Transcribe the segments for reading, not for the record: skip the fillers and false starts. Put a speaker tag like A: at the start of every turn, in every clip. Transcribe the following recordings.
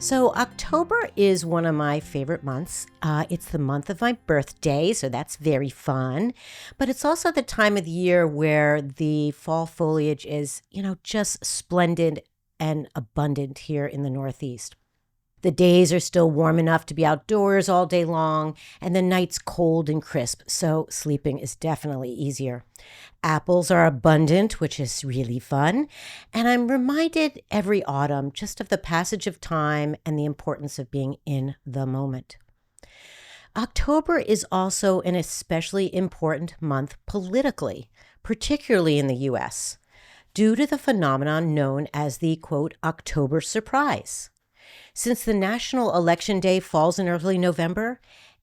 A: So October is one of my favorite months. It's the month of my birthday, so that's very fun. But it's also the time of the year where the fall foliage is, just splendid and abundant here in the Northeast. The days are still warm enough to be outdoors all day long, and the night's cold and crisp, so sleeping is definitely easier. Apples are abundant, which is really fun, and I'm reminded every autumn just of the passage of time and the importance of being in the moment. October is also an especially important month politically, particularly in the U.S., due to the phenomenon known as the, quote, October surprise. Since the national election day falls in early November,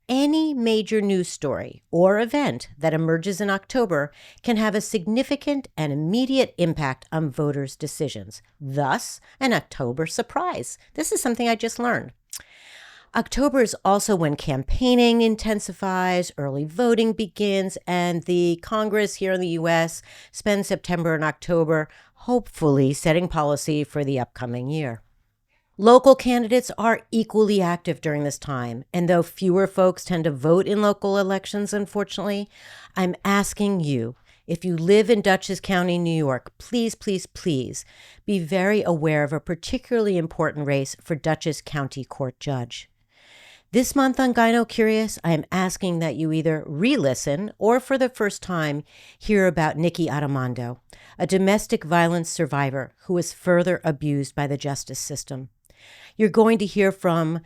A: any major news story or event that emerges in October can have a significant and immediate impact on voters' decisions. Thus, an October surprise. This is something I just learned. October is also when campaigning intensifies, early voting begins, and the Congress here in the U.S. spends September and October hopefully setting policy for the upcoming year. Local candidates are equally active during this time, and though fewer folks tend to vote in local elections, unfortunately, I'm asking you, if you live in Dutchess County, New York, please, please, please be very aware of a particularly important race for Dutchess County Court Judge. This month on GynoCurious, I am asking that you either re-listen or for the first time hear about Nicole Addimando, a domestic violence survivor who was further abused by the justice system. You're going to hear from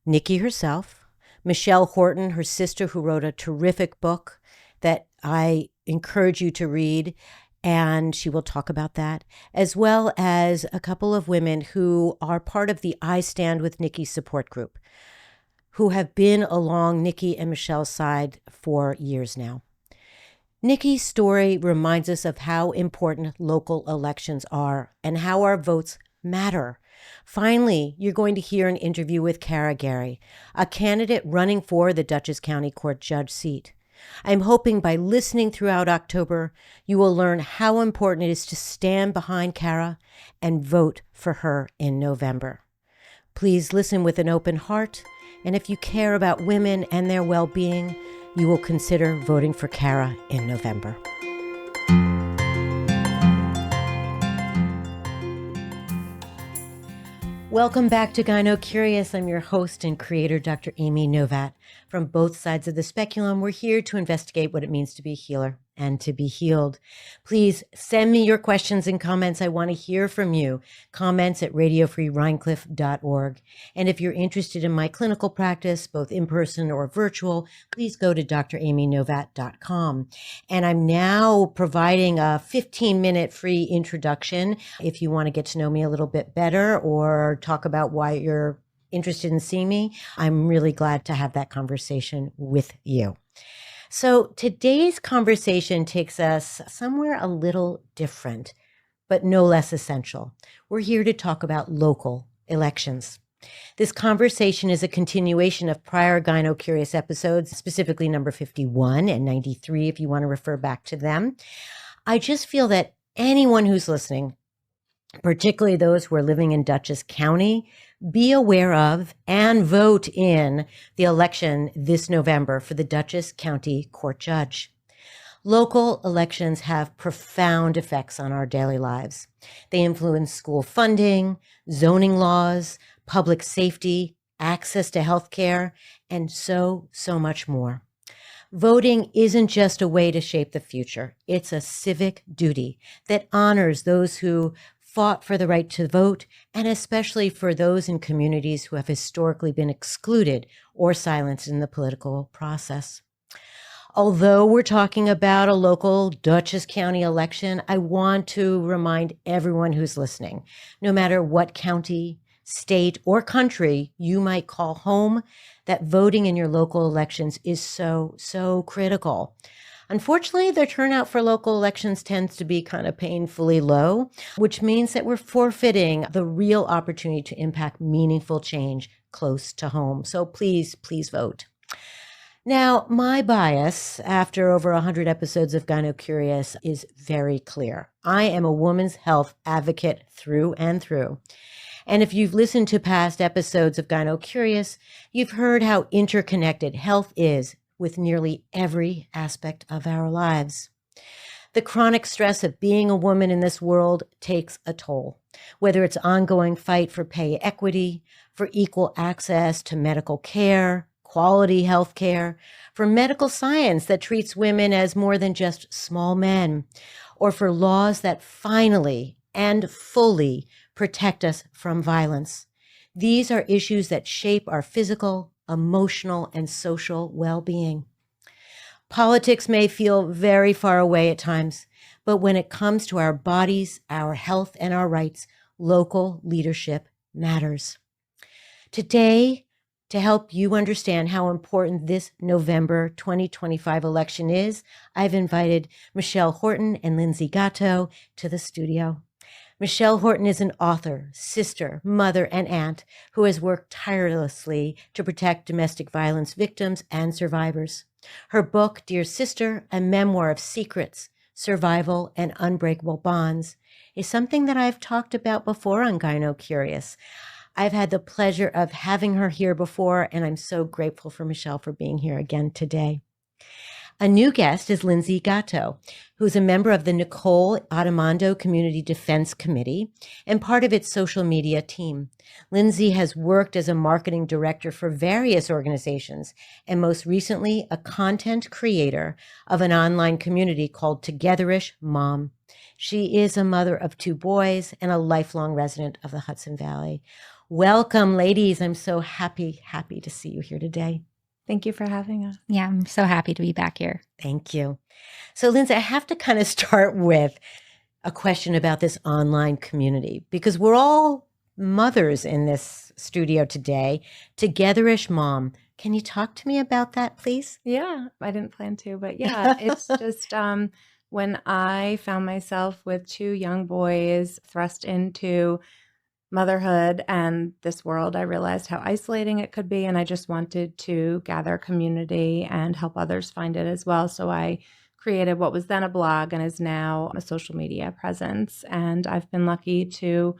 A: Nikki herself, Michelle Horton, her sister, who wrote a terrific book that I encourage you to read, and she will talk about that, as well as a couple of women who are part of the I Stand With Nikki support group, who have been along Nikki and Michelle's side for years now. Nikki's story reminds us of how important local elections are and how our votes matter. Finally, you're going to hear an interview with Kara Gary, a candidate running for the Dutchess County Court Judge seat. I'm hoping by listening throughout October, you will learn how important it is to stand behind Kara and vote for her in November. Please listen with an open heart, and if you care about women and their well-being, you will consider voting for Kara in November. Welcome back to GynoCurious. I'm your host and creator, Dr. Amy Novatt. From both sides of the speculum, we're here to investigate what it means to be a healer and to be healed. Please send me your questions and comments. I want to hear from you. Comments at radiofreerhinecliffe.org. And if you're interested in my clinical practice, both in person or virtual, please go to dramynovatt.com. And I'm now providing a 15-minute free introduction if you want to get to know me a little bit better or talk about why you're interested in seeing me. I'm really glad to have that conversation with you. So today's conversation takes us somewhere a little different, but no less essential. We're here to talk about local elections. This conversation is a continuation of prior GynoCurious episodes, specifically number 51 and 93, if you want to refer back to them. I just feel that anyone who's listening, particularly those who are living in Dutchess County, be aware of and vote in the election this November for the Dutchess County Court Judge. Local elections have profound effects on our daily lives. They influence school funding, zoning laws, public safety, access to health care, and so much more. Voting isn't just a way to shape the future. It's a civic duty that honors those who fought for the right to vote, and especially for those in communities who have historically been excluded or silenced in the political process. Although we're talking about a local Dutchess County election, I want to remind everyone who's listening, no matter what county, state, or country you might call home, that voting in your local elections is so critical. Unfortunately, the turnout for local elections tends to be kind of painfully low, which means that we're forfeiting the real opportunity to impact meaningful change close to home. So please vote. Now, my bias after over 100 episodes of GynoCurious is very clear. I am a woman's health advocate through and through. And if you've listened to past episodes of GynoCurious, you've heard how interconnected health is with nearly every aspect of our lives. The chronic stress of being a woman in this world takes a toll, whether it's ongoing fight for pay equity, for equal access to medical care, quality health care, for medical science that treats women as more than just small men, or for laws that finally and fully protect us from violence. These are issues that shape our physical, emotional, and social well-being. Politics may feel very far away at times, but when it comes to our bodies, our health, and our rights, local leadership matters. Today, to help you understand how important this November 2025 election is, I've invited Michelle Horton and Linsey Gatto to the studio. Michelle Horton is an author, sister, mother, and aunt who has worked tirelessly to protect domestic violence victims and survivors. Her book, Dear Sister, a memoir of secrets, survival, and unbreakable bonds, is something that I've talked about before on GynoCurious. I've had the pleasure of having her here before, and I'm so grateful for Michelle for being here again today. A new guest is Linsey Gatto, who's a member of the Nicole Addimando Community Defense Committee and part of its social media team. Linsey has worked as a marketing director for various organizations and most recently a content creator of an online community called Togetherish Mom. She is a mother of 2 boys and a lifelong resident of the Hudson Valley. Welcome, ladies. I'm so happy to see you here today.
B: Thank you for having us.
C: Yeah, I'm so happy to be back here.
A: Thank you. So, Linsey, I have to kind of start with a question about this online community because we're all mothers in this studio today. Togetherish Mom. Can you talk to me about that, please?
B: Yeah, I didn't plan to, but yeah, it's just when I found myself with 2 young boys thrust into motherhood and this world, I realized how isolating it could be. And I just wanted to gather community and help others find it as well. So I created what was then a blog and is now a social media presence. And I've been lucky to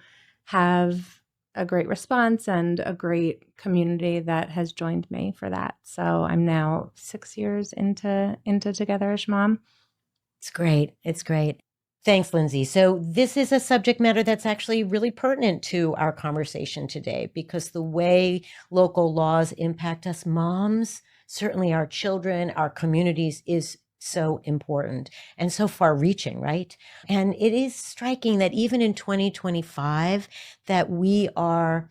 B: have a great response and a great community that has joined me for that. So I'm now 6 years into Togetherish Mom.
A: It's great. It's great. Thanks, Linsey. So this is a subject matter that's actually really pertinent to our conversation today because the way local laws impact us moms, certainly our children, our communities, is so important and so far reaching, right? And it is striking that even in 2025 that we are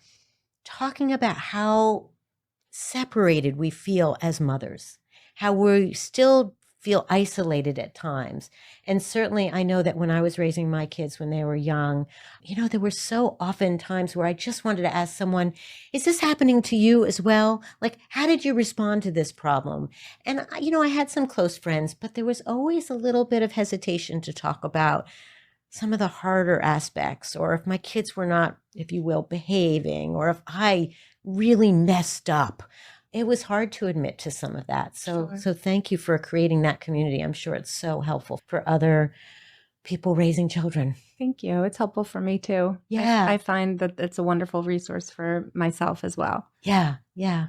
A: talking about how separated we feel as mothers, how we still feel isolated at times. And certainly I know that when I was raising my kids when they were young, there were so often times where I just wanted to ask someone, is this happening to you as well? Like, how did you respond to this problem? And, I had some close friends, but there was always a little bit of hesitation to talk about some of the harder aspects, or if my kids were not, if you will, behaving, or if I really messed up. It was hard to admit to some of that. So thank you for creating that community. I'm sure it's so helpful for other people raising children.
B: Thank you. It's helpful for me too.
A: Yeah.
B: I find that it's a wonderful resource for myself as well.
A: Yeah.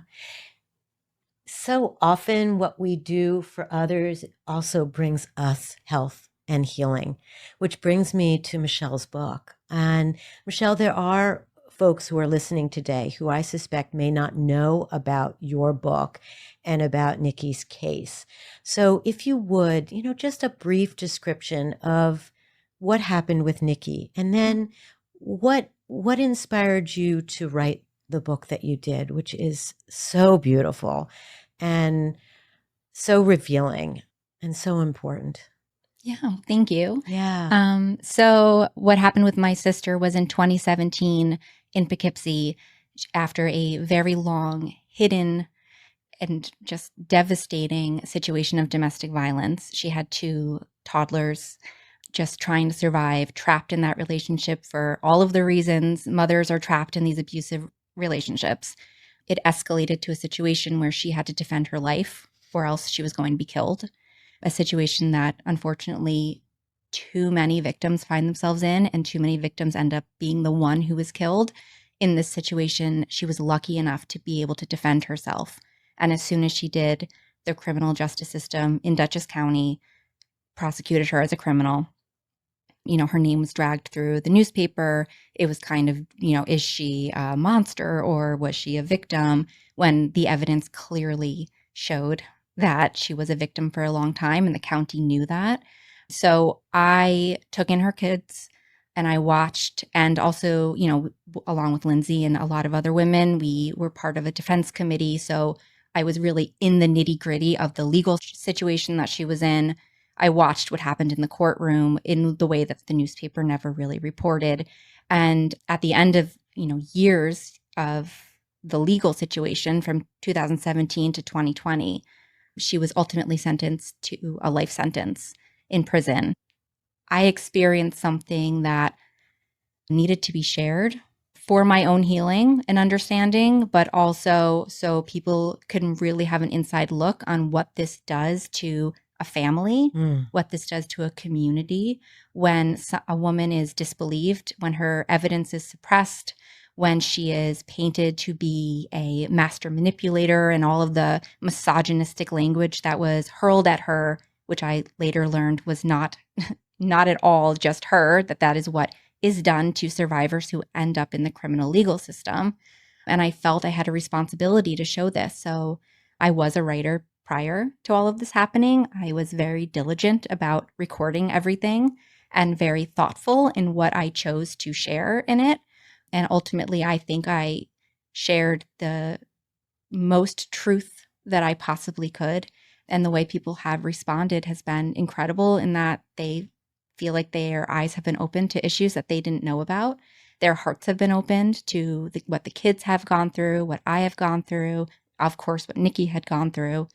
A: So often what we do for others also brings us health and healing, which brings me to Michelle's book. And Michelle, there are folks who are listening today who I suspect may not know about your book and about Nikki's case. So if you would, just a brief description of what happened with Nikki, and then what inspired you to write the book that you did, which is so beautiful and so revealing and so important.
C: Yeah, thank you.
A: Yeah.
C: So what happened with my sister was in 2017 in Poughkeepsie, after a very long, hidden, and just devastating situation of domestic violence. She had 2 toddlers just trying to survive, trapped in that relationship for all of the reasons mothers are trapped in these abusive relationships. It escalated to a situation where she had to defend her life or else she was going to be killed. A situation that unfortunately too many victims find themselves in, and too many victims end up being the one who was killed in this situation, she was lucky enough to be able to defend herself. And as soon as she did, the criminal justice system in Dutchess County prosecuted her as a criminal. Her name was dragged through the newspaper. It was kind of, is she a monster or was she a victim, when the evidence clearly showed that she was a victim for a long time, and the county knew that. So I took in her kids and I watched, and also, along with Linsey and a lot of other women, we were part of a defense committee. So I was really in the nitty gritty of the legal situation that she was in. I watched what happened in the courtroom in the way that the newspaper never really reported. And at the end of, years of the legal situation from 2017 to 2020, she was ultimately sentenced to a life sentence in prison. I experienced something that needed to be shared for my own healing and understanding, but also so people can really have an inside look on what this does to a family, what this does to a community when a woman is disbelieved, when her evidence is suppressed, when she is painted to be a master manipulator, and all of the misogynistic language that was hurled at her, which I later learned was not at all just her, that is what is done to survivors who end up in the criminal legal system. And I felt I had a responsibility to show this. So I was a writer prior to all of this happening. I was very diligent about recording everything and very thoughtful in what I chose to share in it. And ultimately, I think I shared the most truth that I possibly could. And the way people have responded has been incredible, in that they feel like their eyes have been opened to issues that they didn't know about. Their hearts have been opened to what the kids have gone through, what I have gone through, of course, what Nikki had gone through.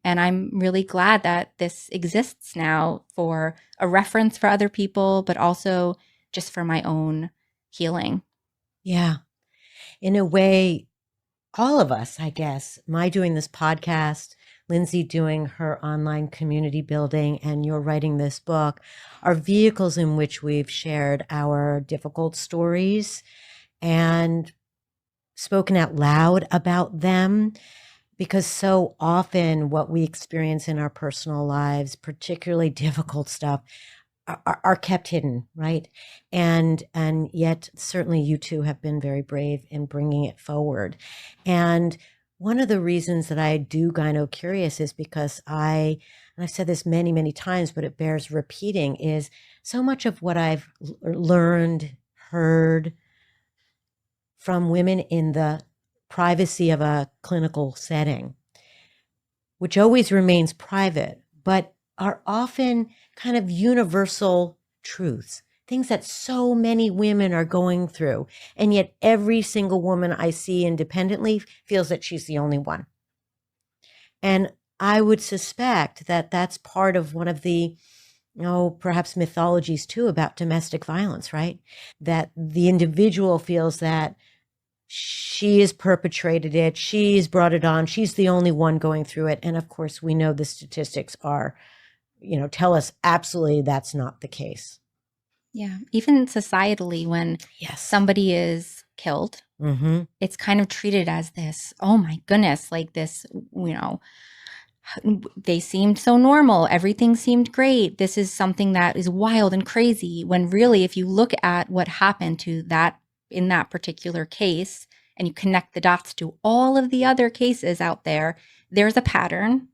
C: And I'm really glad that this exists now for a reference for other people, but also just for my own healing.
A: Yeah. In a way, all of us, I guess, my doing this podcast, Linsey doing her online community building, and you're writing this book, are vehicles in which we've shared our difficult stories and spoken out loud about them. Because so often what we experience in our personal lives, particularly difficult stuff, are kept hidden, right? And yet certainly you two have been very brave in bringing it forward. And one of the reasons that I do GynoCurious is because and I've said this many, many times, but it bears repeating, is so much of what I've learned, heard from women in the privacy of a clinical setting, which always remains private, but are often kind of universal truths, things that so many women are going through. And yet every single woman I see independently feels that she's the only one. And I would suspect that that's part of one of the, perhaps mythologies too about domestic violence, right? That the individual feels that she has perpetrated it, she's brought it on, she's the only one going through it. And of course, we know the statistics are, tell us absolutely that's not the case.
C: Yeah. Even societally, when somebody is killed, it's kind of treated as this, oh my goodness, like this, they seemed so normal. Everything seemed great. This is something that is wild and crazy. When really, if you look at what happened to that in that particular case, and you connect the dots to all of the other cases out there, there's a pattern,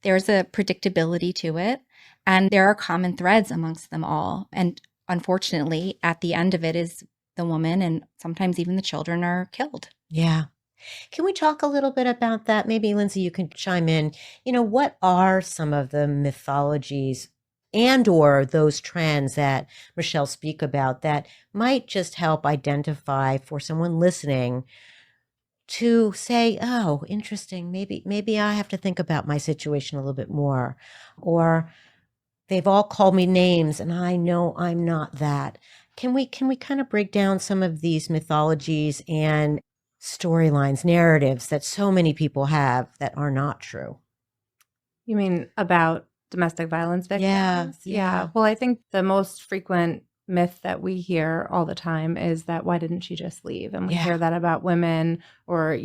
C: there's a predictability to it, and there are common threads amongst them all. And unfortunately, at the end of it is the woman, and sometimes even the children, are killed.
A: Yeah. Can we talk a little bit about that? Maybe, Linsey, you can chime in. What are some of the mythologies and or those trends that Michelle speak about that might just help identify for someone listening to say, oh, interesting, maybe I have to think about my situation a little bit more, or they've all called me names and I know I'm not that. Can we kind of break down some of these mythologies and storylines, narratives that so many people have that are not true?
B: You mean about domestic violence victims?
A: Yeah.
B: Well, I think the most frequent myth that we hear all the time is that why didn't she just leave? And we
A: Yeah.
B: hear that about women or,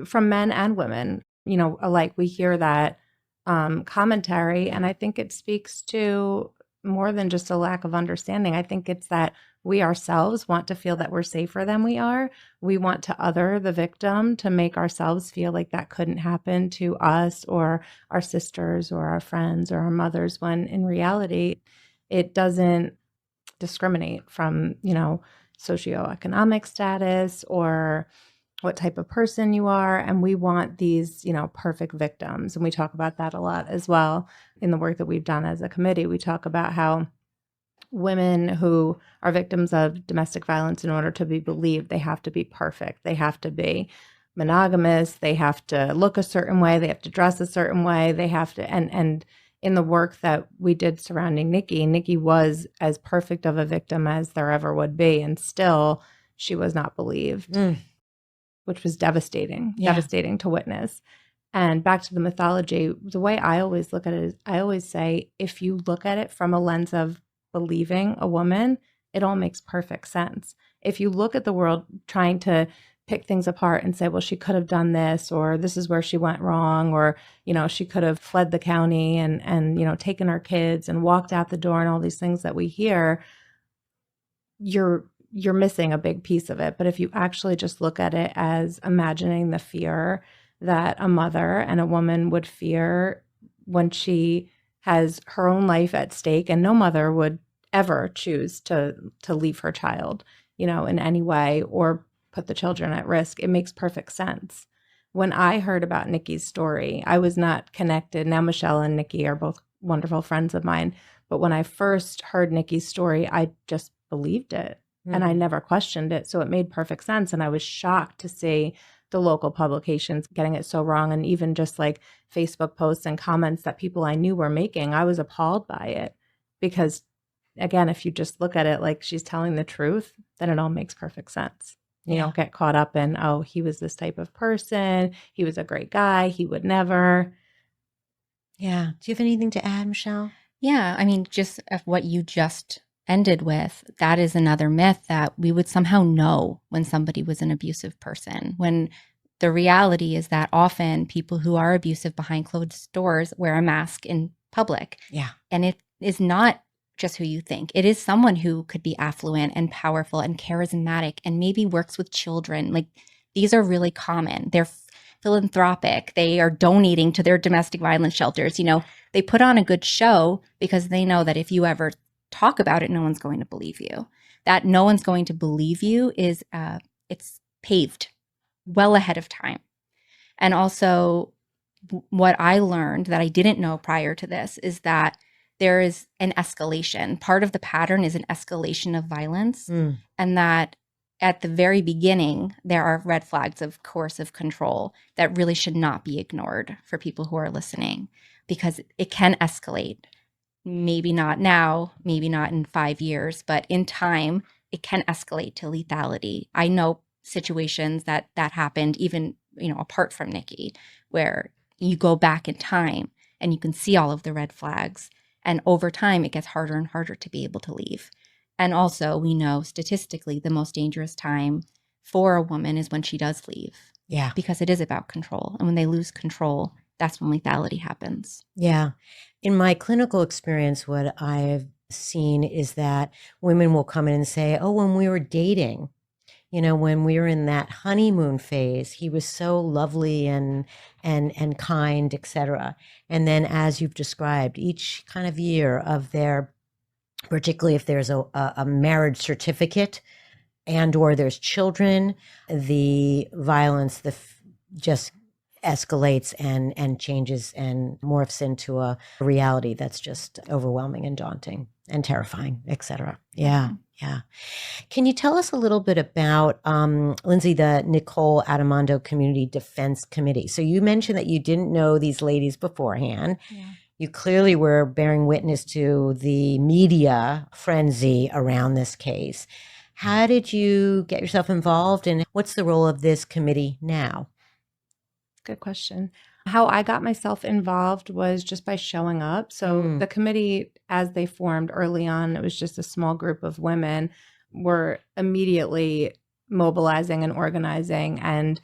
B: from men and women, alike. We hear that commentary. And I think it speaks to more than just a lack of understanding. I think it's that we ourselves want to feel that we're safer than we are. We want to other the victim to make ourselves feel like that couldn't happen to us or our sisters or our friends or our mothers, when in reality, it doesn't discriminate from, socioeconomic status or what type of person you are. And we want these, perfect victims. And we talk about that a lot as well in the work that we've done as a committee. We talk about how women who are victims of domestic violence, in order to be believed, they have to be perfect. They have to be monogamous. They have to look a certain way. They have to dress a certain way. They have to, and in the work that we did surrounding Nikki was as perfect of a victim as there ever would be. And still, she was not believed, which was devastating to witness. And back to the mythology, the way I always look at it is I always say, if you look at it from a lens of believing a woman, it all makes perfect sense. If you look at the world trying to pick things apart and say, well, she could have done this, or this is where she went wrong, or, she could have fled the county and taken her kids and walked out the door and all these things that we hear, you're missing a big piece of it. But if you actually just look at it as imagining the fear that a mother and a woman would fear when she has her own life at stake, and no mother would ever choose to leave her child, in any way or put the children at risk, it makes perfect sense. When I heard about Nikki's story, I was not connected. Now Michelle and Nikki are both wonderful friends of mine. But when I first heard Nikki's story, I just believed it. And I never questioned it. So it made perfect sense. And I was shocked to see the local publications getting it so wrong. And even just like Facebook posts and comments that people I knew were making, I was appalled by it. Because again, if you just look at it like she's telling the truth, then it all makes perfect sense. You don't get caught up in, oh, he was this type of person. He was a great guy. He would never.
A: Yeah. Do you have anything to add, Michelle?
C: Yeah. I mean, just what you just ended with, that is another myth that we would somehow know when somebody was an abusive person, when the reality is that often people who are abusive behind closed doors wear a mask in public.
A: Yeah.
C: And it is not just who you think. It is someone who could be affluent and powerful and charismatic and maybe works with children. Like, these are really common. They're philanthropic. They are donating to their domestic violence shelters. They put on a good show because they know that if you ever talk about it, no one's going to believe you. That no one's going to believe you is it's paved well ahead of time. And also, what I learned that I didn't know prior to this is that there is an escalation. Part of the pattern is an escalation of violence, and that at the very beginning, there are red flags of coercive control that really should not be ignored for people who are listening, because it can escalate. Maybe not now, maybe not in 5 years, but in time, it can escalate to lethality. I know situations that happened even, apart from Nikki, where you go back in time and you can see all of the red flags. And over time, it gets harder and harder to be able to leave. And also, we know statistically the most dangerous time for a woman is when she does leave.
A: Yeah.
C: Because it is about control. And when they lose control, that's when lethality happens.
A: Yeah. In my clinical experience, what I've seen is that women will come in and say, oh, when we were dating, when we were in that honeymoon phase, he was so lovely and kind, etc. And then, as you've described, each kind of year of their, particularly if there's a marriage certificate and or there's children, the violence just escalates and changes and morphs into a reality that's just overwhelming and daunting and terrifying, etc. Yeah. Yeah. Can you tell us a little bit about, Linsey, the Nicole Addimando Community Defense Committee? So you mentioned that you didn't know these ladies beforehand.
C: Yeah.
A: You clearly were bearing witness to the media frenzy around this case. How did you get yourself involved, and what's the role of this committee now?
B: Good question. How I got myself involved was just by showing up. So the committee, as they formed early on, it was just a small group of women, were immediately mobilizing and organizing and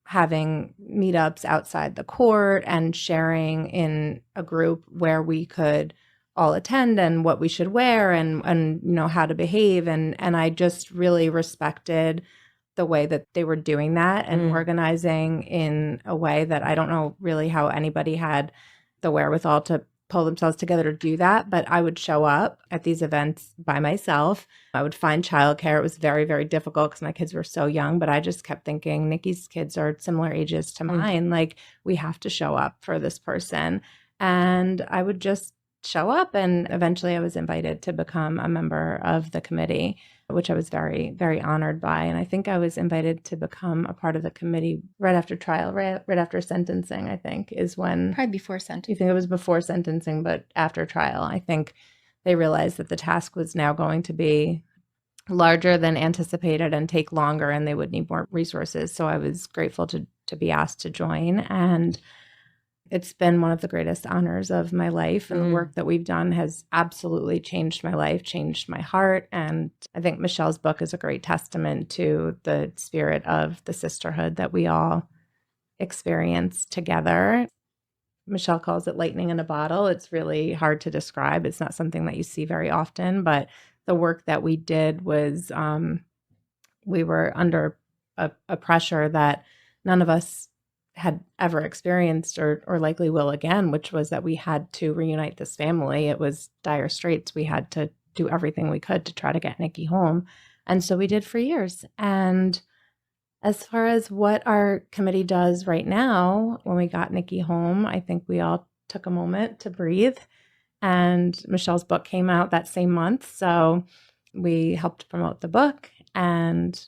B: having meetups outside the court and sharing in a group where we could all attend and what we should wear and how to behave. And I just really respected the way that they were doing that and organizing in a way that I don't know really how anybody had the wherewithal to pull themselves together to do that. But I would show up at these events by myself. I would find childcare. It was very, very difficult because my kids were so young, but I just kept thinking Nikki's kids are similar ages to mine. Like, we have to show up for this person. And I would just show up. And eventually I was invited to become a member of the committee, which I was very, very honored by. And I think I was invited to become a part of the committee right after trial, right after sentencing, I think, is when.
C: Probably before sentencing.
B: You think it was before sentencing, but after trial. I think they realized that the task was now going to be larger than anticipated and take longer, and they would need more resources. So I was grateful to be asked to join. And it's been one of the greatest honors of my life. And the work that we've done has absolutely changed my life, changed my heart. And I think Michelle's book is a great testament to the spirit of the sisterhood that we all experience together. Michelle calls it lightning in a bottle. It's really hard to describe. It's not something that you see very often, but the work that we did was we were under a pressure that none of us had ever experienced or likely will again, which was that we had to reunite this family. It was dire straits. We had to do everything we could to try to get Nikki home. And so we did for years. And as far as what our committee does right now, when we got Nikki home, I think we all took a moment to breathe. And Michelle's book came out that same month. So we helped promote the book and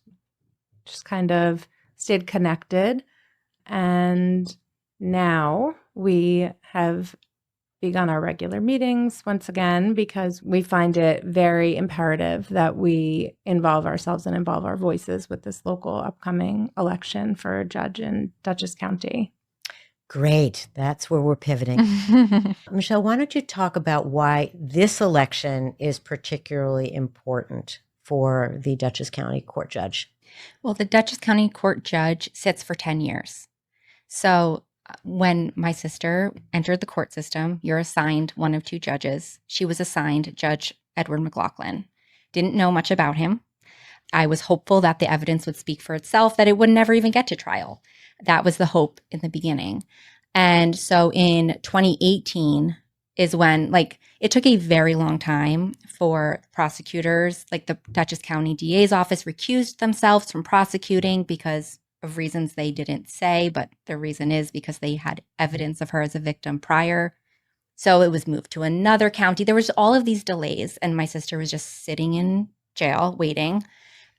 B: just kind of stayed connected. And now we have begun our regular meetings once again because we find it very imperative that we involve ourselves and involve our voices with this local upcoming election for a judge in Dutchess County.
A: Great. That's where we're pivoting. Michelle, why don't you talk about why this election is particularly important for the Dutchess County Court Judge?
C: Well, the Dutchess County Court Judge sits for 10 years. So when my sister entered the court system, you're assigned one of two judges. She was assigned Judge Edward McLaughlin. Didn't know much about him. I was hopeful that the evidence would speak for itself, that it would never even get to trial. That was the hope in the beginning. And so in 2018 is when, it took a very long time for prosecutors, the Dutchess County DA's office recused themselves from prosecuting because of reasons they didn't say, but the reason is because they had evidence of her as a victim prior. So it was moved to another county. There was all of these delays, and my sister was just sitting in jail waiting.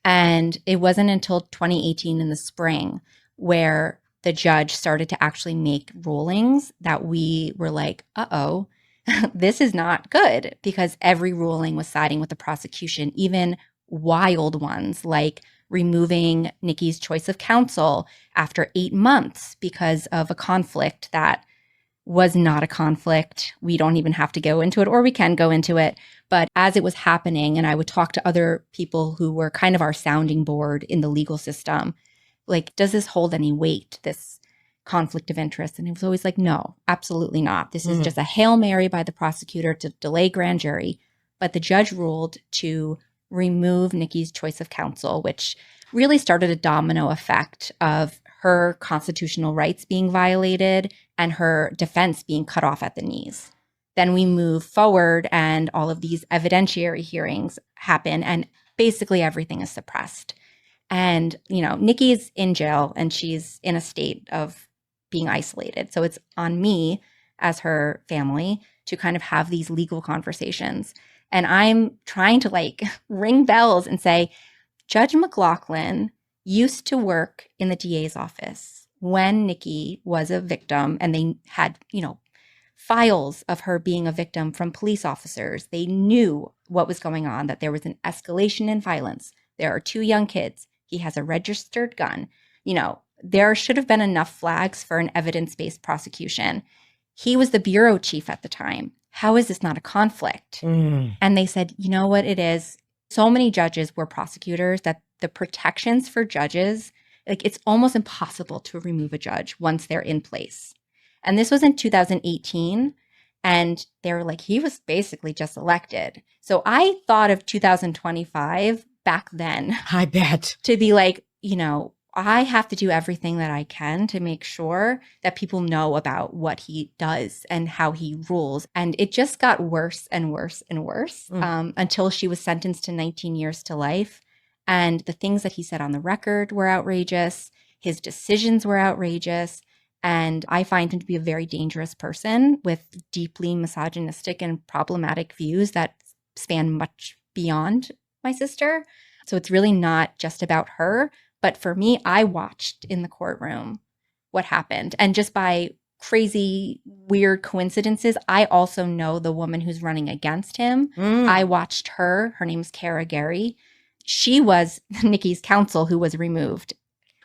C: And it wasn't until 2018 in the spring where the judge started to actually make rulings that we were like, uh-oh, this is not good, because every ruling was siding with the prosecution, even wild ones like removing Nikki's choice of counsel after 8 months because of a conflict that was not a conflict. We don't even have to go into it, or we can go into it. But as it was happening, and I would talk to other people who were kind of our sounding board in the legal system, does this hold any weight, this conflict of interest? And it was always like, no, absolutely not. This is just a Hail Mary by the prosecutor to delay grand jury. But the judge ruled to remove Nikki's choice of counsel, which really started a domino effect of her constitutional rights being violated and her defense being cut off at the knees. Then we move forward and all of these evidentiary hearings happen and basically everything is suppressed. And, Nikki is in jail and she's in a state of being isolated. So it's on me as her family to kind of have these legal conversations. And I'm trying to ring bells and say, Judge McLaughlin used to work in the DA's office when Nikki was a victim, and they had, files of her being a victim from police officers. They knew what was going on, that there was an escalation in violence. There are 2 young kids. He has a registered gun. there should have been enough flags for an evidence-based prosecution. He was the bureau chief at the time. How is this not a conflict? And they said, you know what it is? So many judges were prosecutors that the protections for judges, like it's almost impossible to remove a judge once they're in place. And this was in 2018. And they were like, he was basically just elected. So I thought of 2025 back then.
A: I bet.
C: To be like, you know, I have to do everything that I can to make sure that people know about what he does and how he rules. And it just got worse and worse and worse until she was sentenced to 19 years to life. And the things that he said on the record were outrageous. His decisions were outrageous. And I find him to be a very dangerous person with deeply misogynistic and problematic views that span much beyond my sister. So it's really not just about her. But for me, I watched in the courtroom what happened. And just by crazy, weird coincidences, I also know the woman who's running against him. I watched her. Her name's Kara Gary. She was Nikki's counsel who was removed,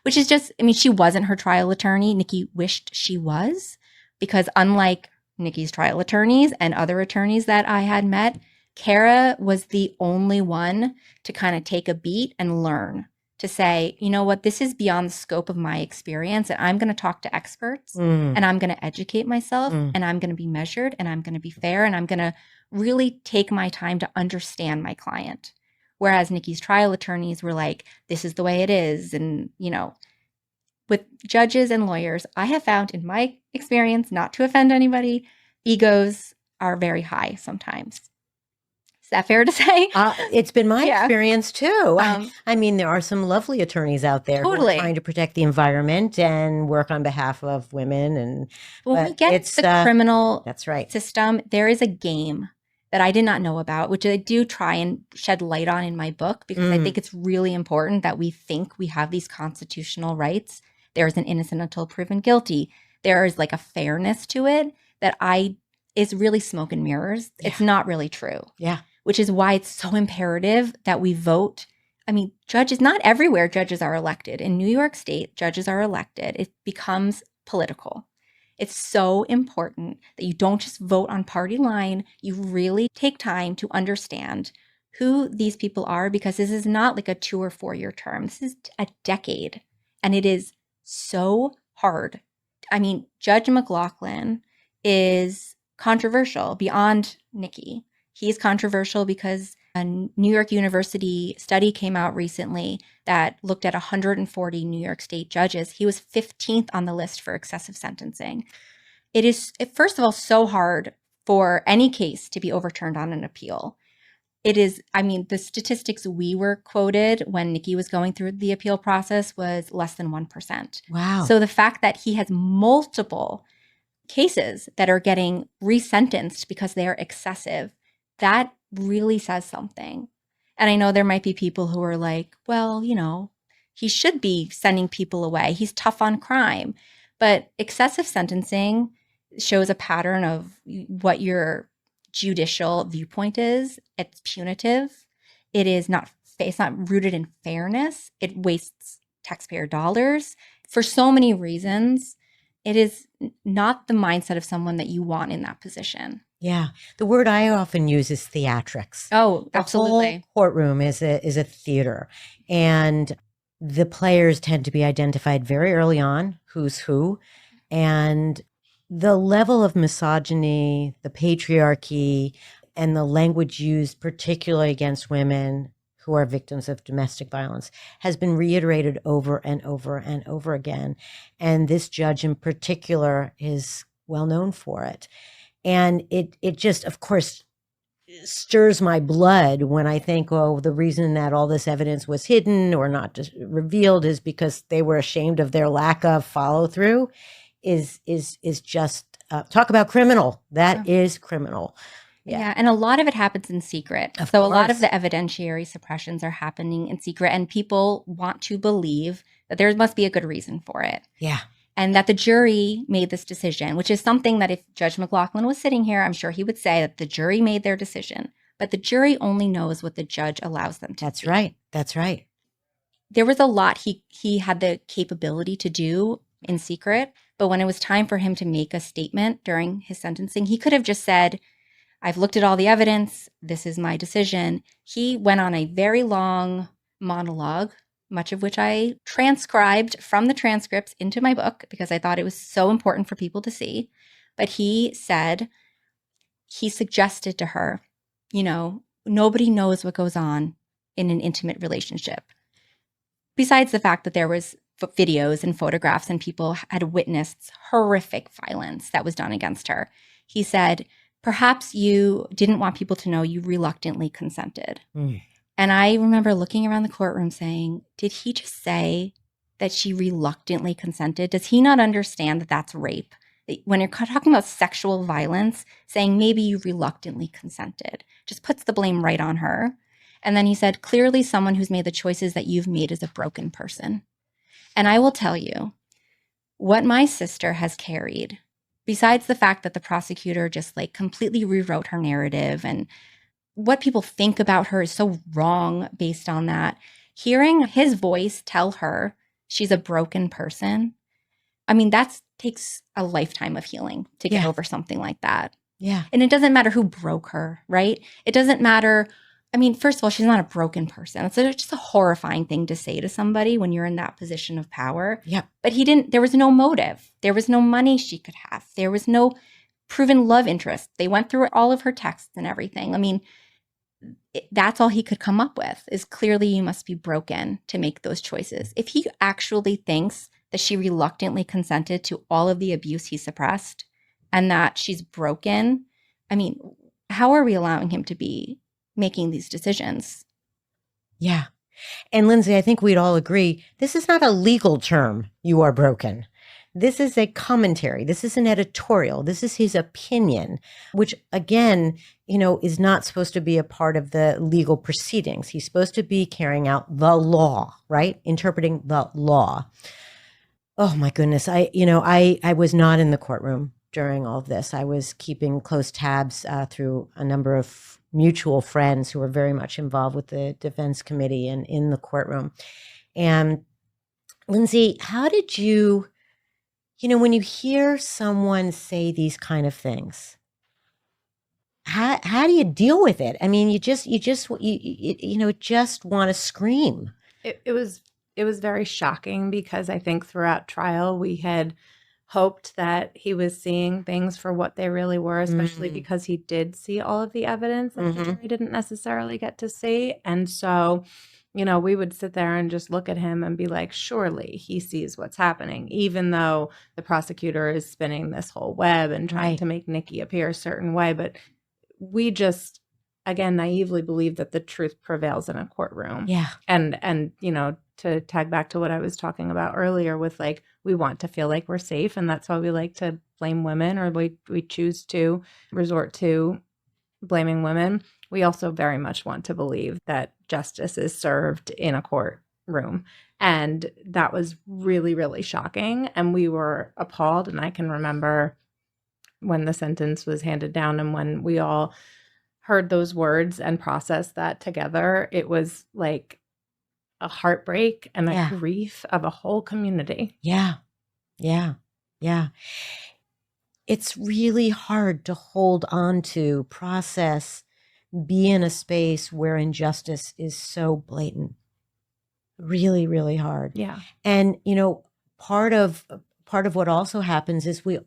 C: which is just, I mean, she wasn't her trial attorney. Nikki wished she was, because unlike Nikki's trial attorneys and other attorneys that I had met, Kara was the only one to kind of take a beat and learn, to say, you know what, this is beyond the scope of my experience, and I'm going to talk to experts and I'm going to educate myself and I'm going to be measured and I'm going to be fair and I'm going to really take my time to understand my client. Whereas Nikki's trial attorneys were like, this is the way it is. And, you know, with judges and lawyers, I have found in my experience, not to offend anybody, egos are very high sometimes. Is that fair to say?
A: It's been my experience too. I mean, there are some lovely attorneys out there who are trying to protect the environment and work on behalf of women. And
C: when we get the criminal system, there is a game that I did not know about, which I do try and shed light on in my book, because I think it's really important that we think we have these constitutional rights. There is an innocent until proven guilty. There is like a fairness to it that is really smoke and mirrors. Yeah. It's not really true.
A: Yeah.
C: Which is why it's so imperative that we vote. I mean, judges, not everywhere judges are elected. In New York State, judges are elected. It becomes political. It's so important that you don't just vote on party line. You really take time to understand who these people are, because this is not like a 2 or 4 year term. This is a decade. And it is so hard. I mean, Judge McLaughlin is controversial beyond Nikki. He's controversial because a New York University study came out recently that looked at 140 New York State judges. He was 15th on the list for excessive sentencing. It is, first of all, so hard for any case to be overturned on an appeal. It is, I mean, the statistics we were quoted when Nikki was going through the appeal process was less than 1%.
A: Wow.
C: So the fact that he has multiple cases that are getting resentenced because they are excessive, that really says something. And I know there might be people who are like, well, you know, he should be sending people away. He's tough on crime. But excessive sentencing shows a pattern of what your judicial viewpoint is. It's punitive. It's not rooted in fairness. It wastes taxpayer dollars. For so many reasons, it is not the mindset of someone that you want in that position.
A: Yeah. The word I often use is theatrics.
C: Oh, absolutely.
A: The whole courtroom is a theater. And the players tend to be identified very early on, who's who. And the level of misogyny, the patriarchy, and the language used particularly against women who are victims of domestic violence has been reiterated over and over and over again. And this judge in particular is well known for it. And it just, of course, stirs my blood when I think, oh, the reason that all this evidence was hidden or not just revealed is because they were ashamed of their lack of follow through. Is just talk about criminal. That is criminal.
C: Yeah, and a lot of it happens in secret.
A: Of
C: so
A: course.
C: A lot of the evidentiary suppressions are happening in secret, and people want to believe that there must be a good reason for it.
A: Yeah.
C: And that the jury made this decision, which is something that if Judge McLaughlin was sitting here, I'm sure he would say that the jury made their decision. But the jury only knows what the judge allows them to.
A: That's right. That's right.
C: there was a lot he had the capability to do in secret, but when it was time for him to make a statement during his sentencing, he could have just said, I've looked at all the evidence. This is my decision. He went on a very long monologue, much of which I transcribed from the transcripts into my book because I thought it was so important for people to see. But he suggested to her, nobody knows what goes on in an intimate relationship. Besides the fact that there was videos and photographs and people had witnessed horrific violence that was done against her. He said, perhaps you didn't want people to know you reluctantly consented. And I remember looking around the courtroom saying, did he just say that she reluctantly consented? Does he not understand that that's rape? When you're talking about sexual violence, saying maybe you reluctantly consented just puts the blame right on her. And then he said, clearly someone who's made the choices that you've made is a broken person. And I will tell you, what my sister has carried, besides the fact that the prosecutor just completely rewrote her narrative and what people think about her is so wrong based on that, hearing his voice tell her she's a broken person, that takes a lifetime of healing to get over something like that.
A: Yeah.
C: And it doesn't matter who broke her, right? It doesn't matter. First of all, she's not a broken person. It's just a horrifying thing to say to somebody when you're in that position of power.
A: Yeah.
C: But there was no motive. There was no money she could have. There was no proven love interest. They went through all of her texts and everything. That's all he could come up with is clearly you must be broken to make those choices. If he actually thinks that she reluctantly consented to all of the abuse he suppressed and that she's broken, how are we allowing him to be making these decisions?
A: Yeah. And Linsey, I think we'd all agree, this is not a legal term, you are broken. This is a commentary. This is an editorial. This is his opinion, which again, is not supposed to be a part of the legal proceedings. He's supposed to be carrying out the law, right? Interpreting the law. Oh my goodness. I was not in the courtroom during all of this. I was keeping close tabs through a number of mutual friends who were very much involved with the defense committee and in the courtroom. And Linsey, how did you, when you hear someone say these kind of things, how do you deal with it? You just want to scream.
B: It was very shocking because I think throughout trial we had hoped that he was seeing things for what they really were, especially because he did see all of the evidence that the jury didn't necessarily get to see. And so, we would sit there and just look at him and be like, surely he sees what's happening, even though the prosecutor is spinning this whole web and trying to make Nikki appear a certain way. But we just, again, naively believe that the truth prevails in a courtroom.
A: Yeah.
B: And to tag back to what I was talking about earlier with we want to feel like we're safe, and that's why we like to blame women, or we choose to resort to blaming women. We also very much want to believe that justice is served in a courtroom. And that was really, really shocking. And we were appalled. And I can remember when the sentence was handed down and when we all heard those words and processed that together, it was like a heartbreak and a grief of a whole community.
A: Yeah. Yeah. Yeah. It's really hard to hold on to, process, be in a space where injustice is so blatant. Really, really hard.
B: Yeah.
A: And, part of what also happens is we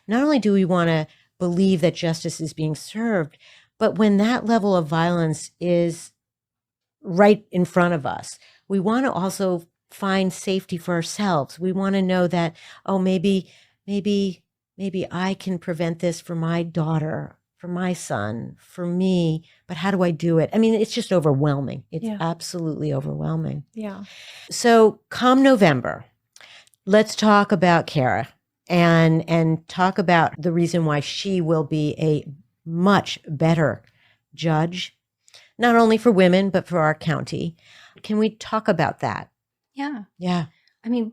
A: not only do we want to believe that justice is being served, but when that level of violence is right in front of us, we want to also find safety for ourselves. We want to know that, oh, maybe I can prevent this for my daughter, for my son, for me, but how do I do it? It's just overwhelming. It's absolutely overwhelming.
B: Yeah.
A: So come November, let's talk about Kara and talk about the reason why she will be a much better judge, not only for women, but for our county. Can we talk about that?
C: Yeah.
A: Yeah.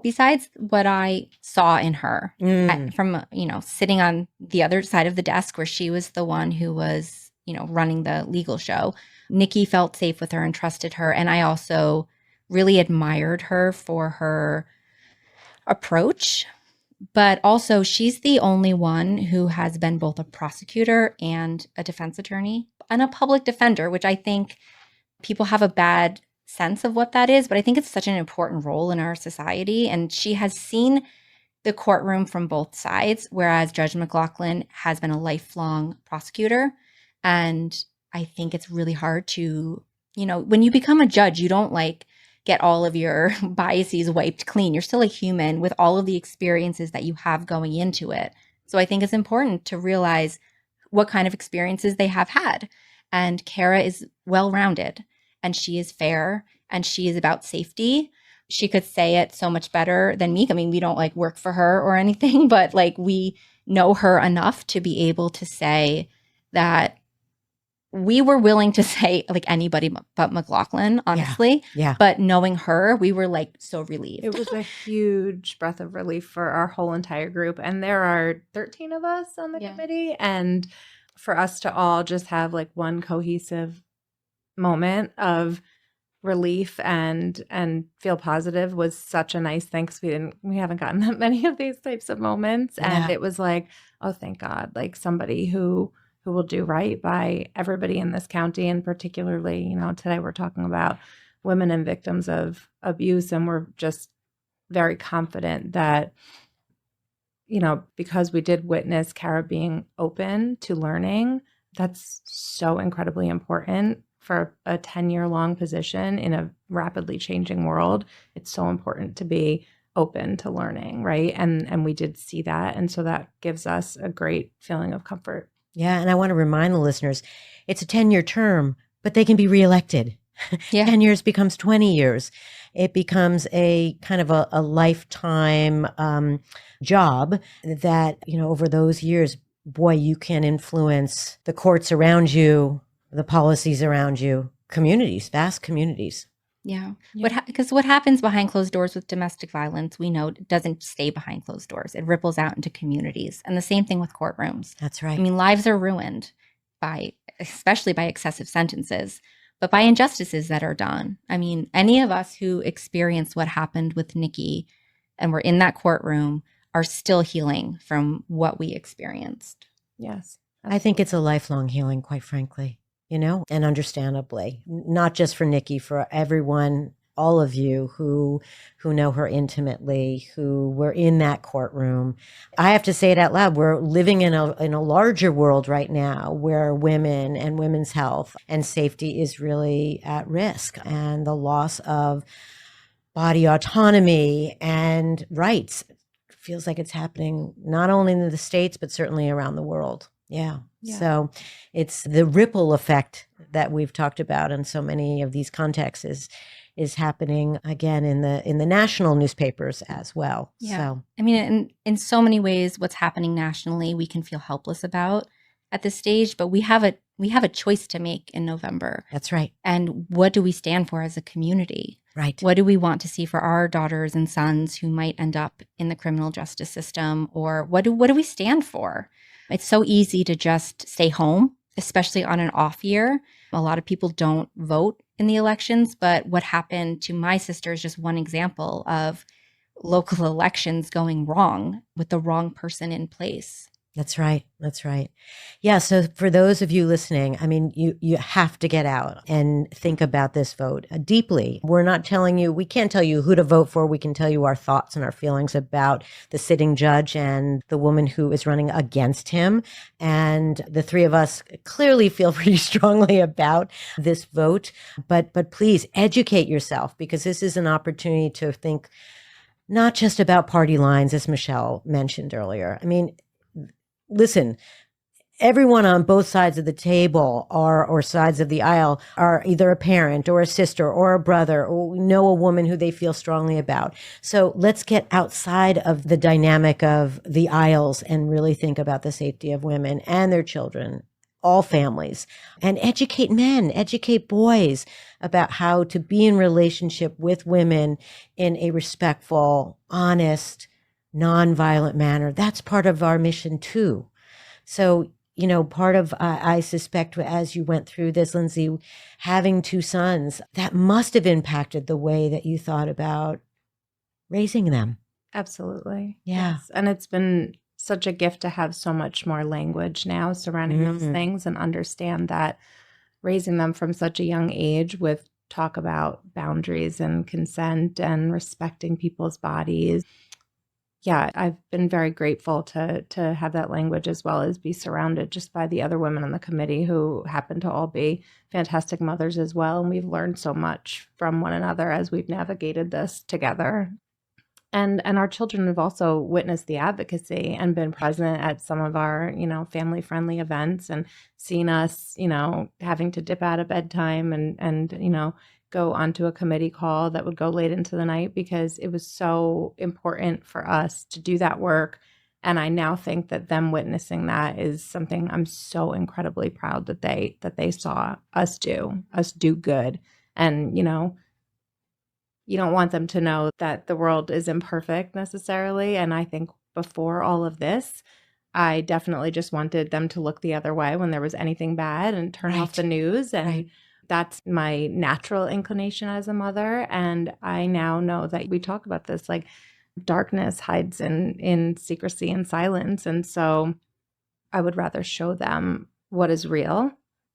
C: Besides what I saw in her from, sitting on the other side of the desk where she was the one who was, running the legal show, Nikki felt safe with her and trusted her. And I also really admired her for her approach. But also, she's the only one who has been both a prosecutor and a defense attorney and a public defender, which I think people have a bad sense of what that is. But I think it's such an important role in our society. And she has seen the courtroom from both sides, whereas Judge McLaughlin has been a lifelong prosecutor. And I think it's really hard to, when you become a judge, you don't get all of your biases wiped clean. You're still a human with all of the experiences that you have going into it. So I think it's important to realize what kind of experiences they have had. And Kara is well-rounded, and she is fair, and she is about safety. She could say it so much better than me. I mean, we don't work for her or anything, but we know her enough to be able to say that we were willing to say anybody but McLaughlin, honestly.
A: Yeah.
C: But knowing her, we were so relieved.
B: It was a huge breath of relief for our whole entire group. And there are 13 of us on the committee. And for us to all just have one cohesive moment of relief and feel positive was such a nice thing, because we haven't gotten that many of these types of moments. And it was oh, thank God, somebody who will do right by everybody in this county. And particularly, today we're talking about women and victims of abuse. And we're just very confident that, because we did witness Kara being open to learning, that's so incredibly important for a 10-year-long position in a rapidly changing world. It's so important to be open to learning, right? And we did see that. And so that gives us a great feeling of comfort.
A: Yeah. And I want to remind the listeners, it's a 10-year term, but they can be reelected.
C: Yeah.
A: 10 years becomes 20 years. It becomes a kind of a lifetime job that, over those years, boy, you can influence the courts around you, the policies around you, communities, vast communities.
C: Yeah. Because what happens behind closed doors with domestic violence, we know doesn't stay behind closed doors. It ripples out into communities. And the same thing with courtrooms.
A: That's right.
C: I mean, lives are ruined especially by excessive sentences, but by injustices that are done. I mean, any of us who experienced what happened with Nikki and were in that courtroom are still healing from what we experienced.
B: Yes.
A: Absolutely. I think it's a lifelong healing, quite frankly. And understandably, not just for Nikki, for everyone, all of you who know her intimately, who were in that courtroom. I have to say it out loud. We're living in a larger world right now where women and women's health and safety is really at risk, and the loss of body autonomy and rights feels like it's happening not only in the States, but certainly around the world. Yeah. So it's the ripple effect that we've talked about in so many of these contexts is happening again in the national newspapers as well.
C: Yeah.
A: So
C: I mean, in so many ways, what's happening nationally, we can feel helpless about at this stage, but we have a choice to make in November.
A: That's right.
C: And what do we stand for as a community?
A: Right.
C: What do we want to see for our daughters and sons who might end up in the criminal justice system? Or what do we stand for? It's so easy to just stay home, especially on an off year. A lot of people don't vote in the elections, but what happened to my sister is just one example of local elections going wrong with the wrong person in place.
A: That's right. That's right. Yeah. So for those of you listening, I mean, you have to get out and think about this vote deeply. We're not telling you, we can't tell you who to vote for. We can tell you our thoughts and our feelings about the sitting judge and the woman who is running against him. And the three of us clearly feel pretty strongly about this vote. But please educate yourself, because this is an opportunity to think not just about party lines, as Michelle mentioned earlier. I mean, listen, everyone on both sides of the table or sides of the aisle are either a parent or a sister or a brother, or know a woman who they feel strongly about. So let's get outside of the dynamic of the aisles and really think about the safety of women and their children, all families, and educate men, educate boys about how to be in relationship with women in a respectful, honest, nonviolent manner. That's part of our mission too. So, part of, I suspect, as you went through this, Linsey, having two sons, that must have impacted the way that you thought about raising them.
B: Absolutely.
A: Yeah.
B: Yes. And it's been such a gift to have so much more language now surrounding those things and understand that raising them from such a young age with talk about boundaries and consent and respecting people's bodies. Yeah, I've been very grateful to have that language, as well as be surrounded just by the other women on the committee who happen to all be fantastic mothers as well. And we've learned so much from one another as we've navigated this together. And our children have also witnessed the advocacy and been present at some of our, family-friendly events and seen us, having to dip out of bedtime and go onto a committee call that would go late into the night because it was so important for us to do that work. And I now think that them witnessing that is something I'm so incredibly proud that they saw us do good. And, you don't want them to know that the world is imperfect necessarily. And I think before all of this, I definitely just wanted them to look the other way when there was anything bad and turn off the news. And that's my natural inclination as a mother. And I now know that we talk about this, like darkness hides in secrecy and silence. And so I would rather show them what is real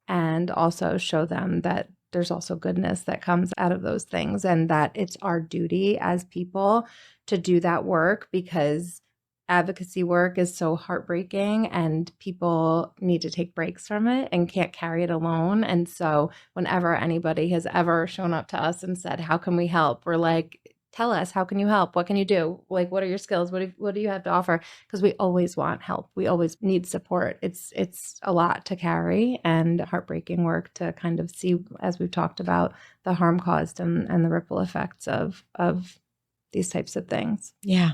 B: and also show them that there's also goodness that comes out of those things, and that it's our duty as people to do that work, because advocacy work is so heartbreaking and people need to take breaks from it and can't carry it alone. And so whenever anybody has ever shown up to us and said, how can we help? We're like, tell us, how can you help? What can you do? Like, what are your skills? What do you have to offer? Because we always want help. We always need support. It's a lot to carry and heartbreaking work to kind of see, as we've talked about, the harm caused and the ripple effects of these types of things.
A: Yeah.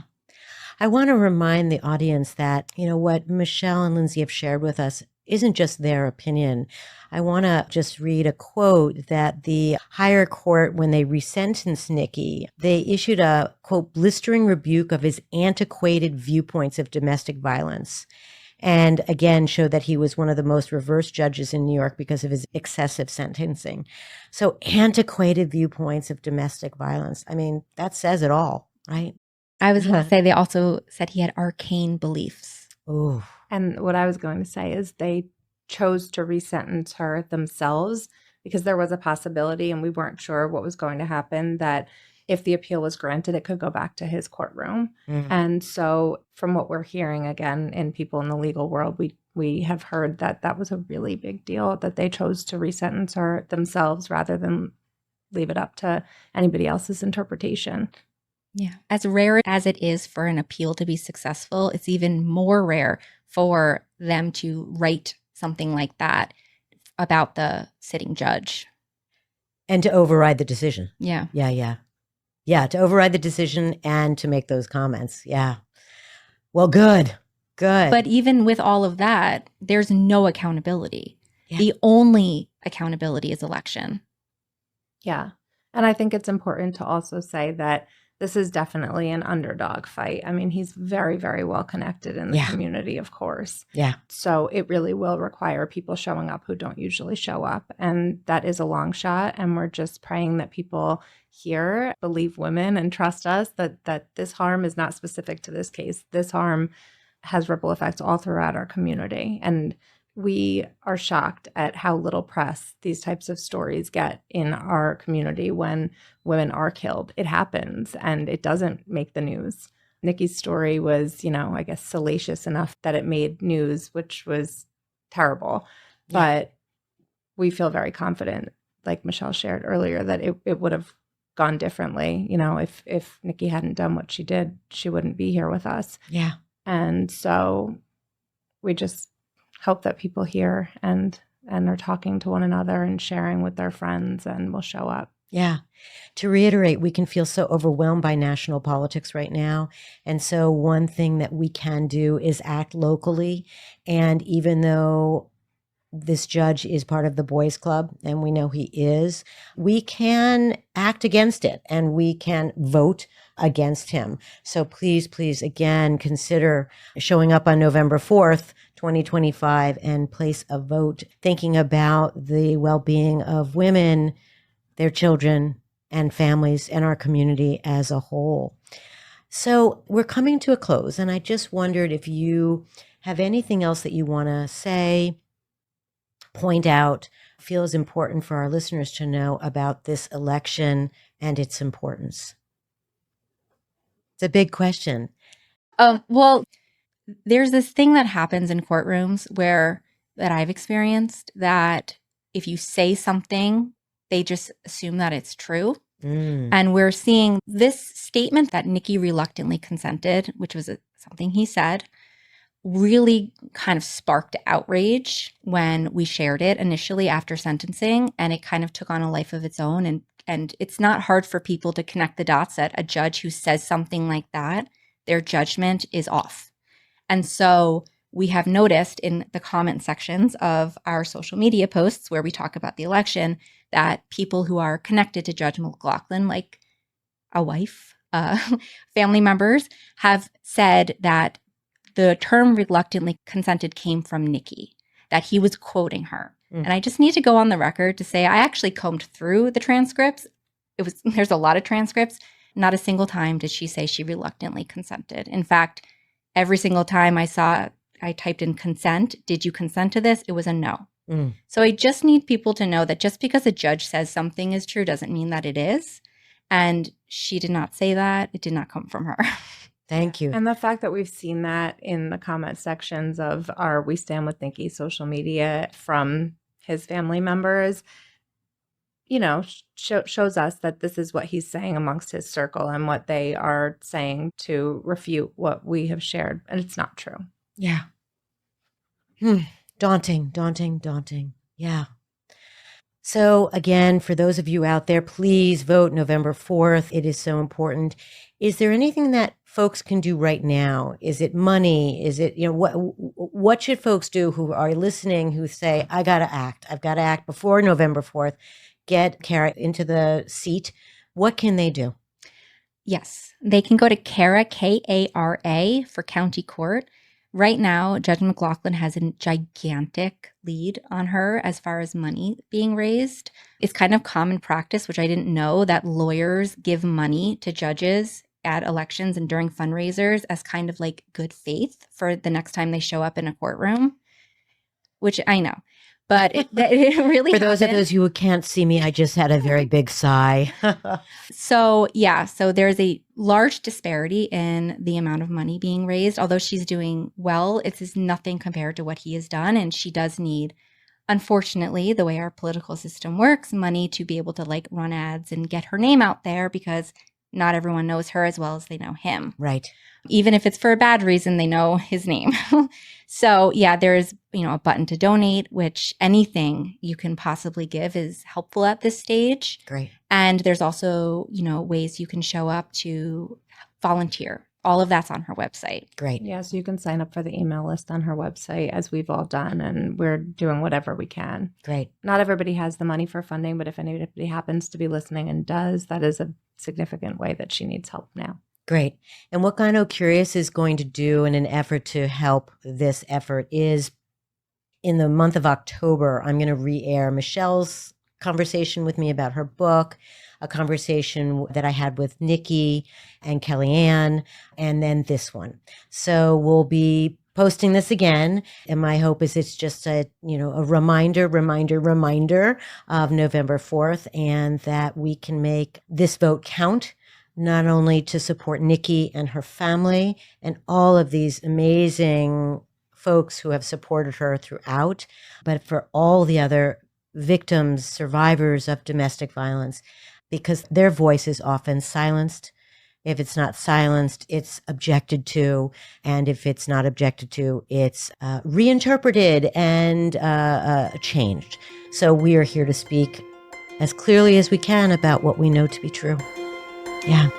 A: I want to remind the audience that, what Michelle and Linsey have shared with us isn't just their opinion. I want to just read a quote that the higher court, when they resentenced Nikki, they issued a, quote, blistering rebuke of his antiquated viewpoints of domestic violence. And again, showed that he was one of the most reverse judges in New York because of his excessive sentencing. So antiquated viewpoints of domestic violence. I mean, that says it all, right?
C: I was going to say they also said he had arcane beliefs.
A: Ooh.
B: And what I was going to say is they chose to resentence her themselves because there was a possibility, and we weren't sure what was going to happen, that if the appeal was granted, it could go back to his courtroom. And so from what we're hearing, again, in people in the legal world, we have heard that was a really big deal, that they chose to resentence her themselves rather than leave it up to anybody else's interpretation.
C: Yeah. As rare as it is for an appeal to be successful, it's even more rare for them to write something like that about the sitting judge.
A: And to override the decision.
C: Yeah.
A: Yeah, to override the decision and to make those comments. Yeah. Well, good.
C: But even with all of that, there's no accountability. Yeah. The only accountability is election.
B: Yeah. And I think it's important to also say that this is definitely an underdog fight. I mean, he's very, very well connected in the community, of course.
A: Yeah.
B: So it really will require people showing up who don't usually show up. And that is a long shot. And we're just praying that people here believe women and trust us that this harm is not specific to this case. This harm has ripple effects all throughout our community. And we are shocked at how little press these types of stories get in our community when women are killed. It happens and it doesn't make the news. Nikki's story was, I guess, salacious enough that it made news, which was terrible. Yeah. But we feel very confident, like Michelle shared earlier, that it would have gone differently. If Nikki hadn't done what she did, she wouldn't be here with us.
A: Yeah.
B: And so we just hope that people hear and are talking to one another and sharing with their friends and will show up.
A: Yeah. To reiterate, we can feel so overwhelmed by national politics right now. And so one thing that we can do is act locally. And even though this judge is part of the boys club, and we know he is, we can act against it and we can vote against him. So please, again, consider showing up on November 4th, 2025 and place a vote thinking about the well-being of women, their children, and families, and our community as a whole. So we're coming to a close, and I just wondered if you have anything else that you want to say, point out, feel is important for our listeners to know about this election and its importance. It's a big question.
C: Well, there's this thing that happens in courtrooms that I've experienced, that if you say something, they just assume that it's true. And we're seeing this statement that Nikki reluctantly consented, which was something he said, really kind of sparked outrage when we shared it initially after sentencing, and it kind of took on a life of its own. And it's not hard for people to connect the dots that a judge who says something like that, their judgment is off. And so we have noticed in the comment sections of our social media posts where we talk about the election that people who are connected to Judge McLaughlin, like a wife, family members, have said that the term reluctantly consented came from Nikki, that he was quoting her. And I just need to go on the record to say I actually combed through the transcripts. There's a lot of transcripts. Not a single time did she say she reluctantly consented. In fact, every single time I typed in consent, did you consent to this? It was a no. So I just need people to know that just because a judge says something is true doesn't mean that it is. And she did not say that. It did not come from her.
A: Thank you.
B: And the fact that we've seen that in the comment sections of our We Stand With Nikki social media from his family members, shows us that this is what he's saying amongst his circle and what they are saying to refute what we have shared. And it's not true.
A: Yeah. Daunting. Yeah. So again, for those of you out there, please vote November 4th. It is so important. Is there anything that folks can do right now? Is it money? Is it, what should folks do who are listening, who say, I've got to act before November 4th, get Kara into the seat? What can they do?
C: Yes, they can go to Kara, Kara, for county court. Right now, Judge McLaughlin has a gigantic lead on her as far as money being raised. It's kind of common practice, which I didn't know, that lawyers give money to judges at elections and during fundraisers as kind of like good faith for the next time they show up in a courtroom, which I know. But it really
A: For those of those who can't see me, I just had a very big sigh.
C: So there's a large disparity in the amount of money being raised. Although she's doing well, it is nothing compared to what he has done. And she does need, unfortunately, the way our political system works, money to be able to run ads and get her name out there, because not everyone knows her as well as they know him.
A: Right.
C: Even if it's for a bad reason, they know his name. So yeah, there's, a button to donate, which anything you can possibly give is helpful at this stage.
A: Great.
C: And there's also, ways you can show up to volunteer. All of that's on her website.
A: Great.
B: Yeah, so you can sign up for the email list on her website, as we've all done, and we're doing whatever we can.
A: Great.
B: Not everybody has the money for funding, but if anybody happens to be listening and does, that is a significant way that she needs help now.
A: Great. And what GynoCurious is going to do in an effort to help this effort is, in the month of October, I'm going to re-air Michelle's conversation with me about her book, a conversation that I had with Nikki and Kellyanne, and then this one. So we'll be posting this again, and my hope is it's just a reminder of November 4th, and that we can make this vote count, not only to support Nikki and her family and all of these amazing folks who have supported her throughout, but for all the other victims, survivors of domestic violence, because their voice is often silenced. If it's not silenced, it's objected to. And if it's not objected to, it's reinterpreted and changed. So we are here to speak as clearly as we can about what we know to be true. Yeah.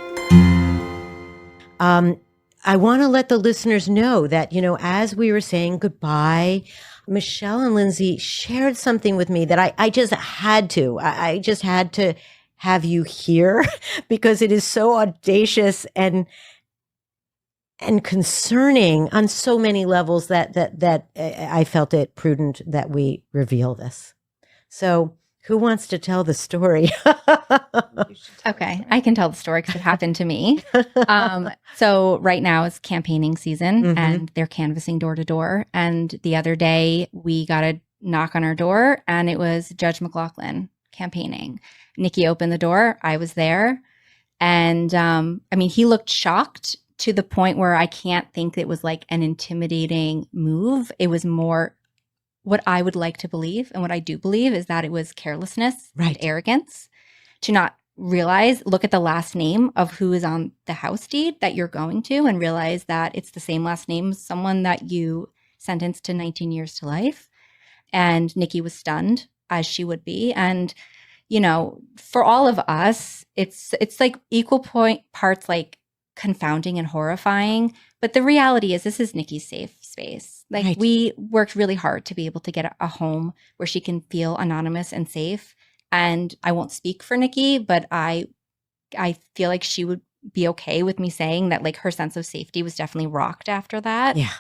A: I want to let the listeners know that, as we were saying goodbye, Michelle and Linsey shared something with me that I just had to. I just had to have you hear because it is so audacious and and concerning on so many levels that I felt it prudent that we reveal this. So who wants to tell the story?
C: Okay, I can tell the story because it happened to me. So right now it's campaigning season and they're canvassing door to door. And the other day we got a knock on our door and it was Judge McLaughlin campaigning. Nikki opened the door. I was there. And I mean, he looked shocked to the point where I can't think it was like an intimidating move. It was more what I would like to believe, and what I do believe, is that it was carelessness and arrogance to not realize, look at the last name of who is on the house deed that you're going to and realize that it's the same last name as someone that you sentenced to 19 years to life. And Nikki was stunned, as she would be. And, you know, for all of us, it's like equal parts like confounding and horrifying. But the reality is this is Nikki's safe space. Like we worked really hard to be able to get a home where she can feel anonymous and safe. And I won't speak for Nikki, but I feel like she would be okay with me saying that like her sense of safety was definitely rocked after that.
A: Yeah.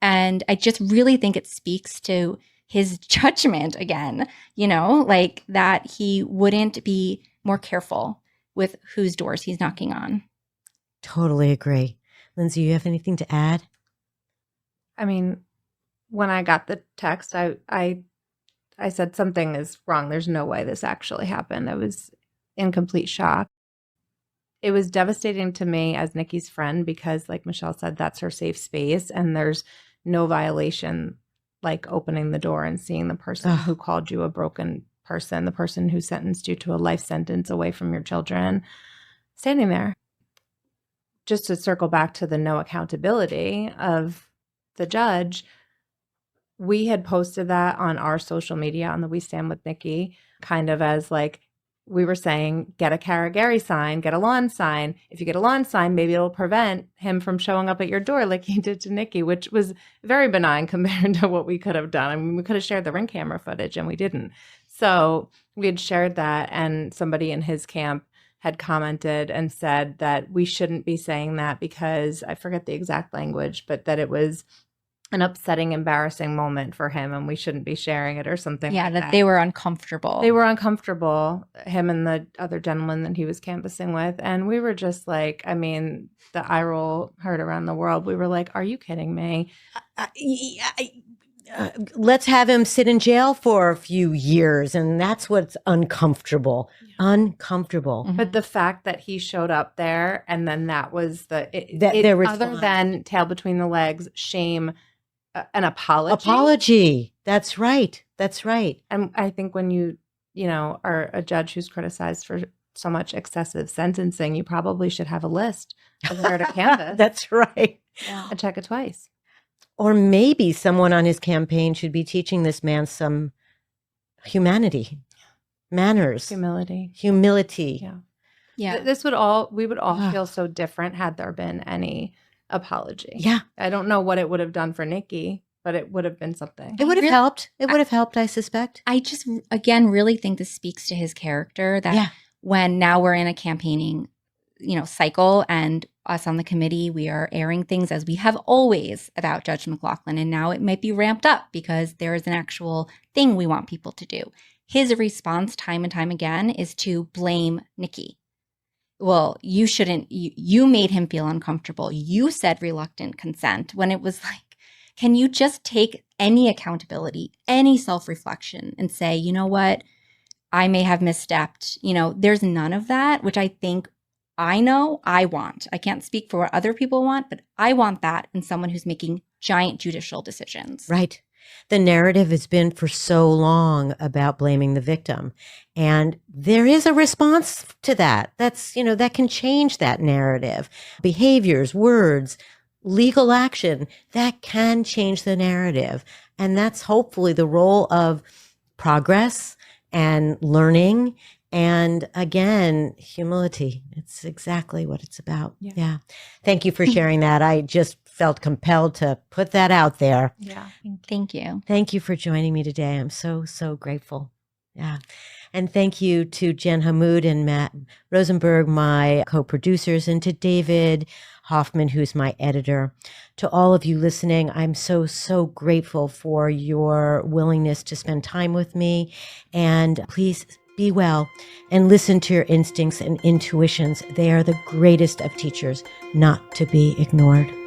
C: And I just really think it speaks to his judgment again, you know, like that he wouldn't be more careful with whose doors he's knocking on.
A: Totally agree. Linsey, you have anything to add?
B: I mean, when I got the text, I said something is wrong. There's no way this actually happened. I was in complete shock. It was devastating to me as Nikki's friend because, like Michelle said, that's her safe space. And there's no violation like opening the door and seeing the person who called you a broken person, the person who sentenced you to a life sentence away from your children, standing there. Just to circle back to the no accountability of the judge, we had posted that on our social media on the We Stand With Nikki, kind of as like we were saying, get a Carragary sign, get a lawn sign. If you get a lawn sign, maybe it'll prevent him from showing up at your door like he did to Nikki, which was very benign compared to what we could have done. I mean, we could have shared the Ring camera footage and we didn't. So we had shared that, and somebody in his camp had commented and said that we shouldn't be saying that because I forget the exact language, but that it was an upsetting, embarrassing moment for him and we shouldn't be sharing it or something.
C: Yeah,
B: like
C: that they were uncomfortable.
B: They were uncomfortable, him and the other gentleman that he was canvassing with. And we were just like, I mean, the eye roll heard around the world. We were like, are you kidding me?
A: Let's have him sit in jail for a few years. And that's what's uncomfortable. Yeah. Uncomfortable.
B: Mm-hmm. But the fact that he showed up there and then that was other than tail between the legs, shame, an apology.
A: That's right. That's right.
B: And I think when you are a judge who's criticized for so much excessive sentencing, you probably should have a list of where to canvass.
A: That's right.
B: And check it twice.
A: Or maybe someone on his campaign should be teaching this man some humanity, manners,
B: humility.
A: Yeah.
B: We would all feel so different had there been any apology.
A: Yeah.
B: I don't know what it would have done for Nikki, but it would have been something.
A: It would have helped. It would have helped, I suspect.
C: I just, again, really think this speaks to his character that when now we're in a campaigning, cycle, and us on the committee, we are airing things as we have always about Judge McLaughlin. And now it might be ramped up because there is an actual thing we want people to do. His response time and time again is to blame Nikki. Well, you shouldn't, you made him feel uncomfortable. You said reluctant consent when it was like, can you just take any accountability, any self-reflection and say, you know what, I may have misstepped. There's none of that, which I think I know I want. I can't speak for what other people want, but I want that in someone who's making giant judicial decisions.
A: Right. The narrative has been for so long about blaming the victim. And there is a response to that. That's, that can change that narrative. Behaviors, words, legal action, that can change the narrative. And that's hopefully the role of progress and learning. And again, humility. It's exactly what it's about. Yeah. Thank you for sharing that. I just felt compelled to put that out there.
B: Yeah.
C: Thank you.
A: Thank you for joining me today. I'm so, so grateful. Yeah. And thank you to Jen Hammoud and Matt Rosenberg, my co-producers, and to David Hoffman, who's my editor. To all of you listening, I'm so, so grateful for your willingness to spend time with me. And please be well and listen to your instincts and intuitions. They are the greatest of teachers, not to be ignored.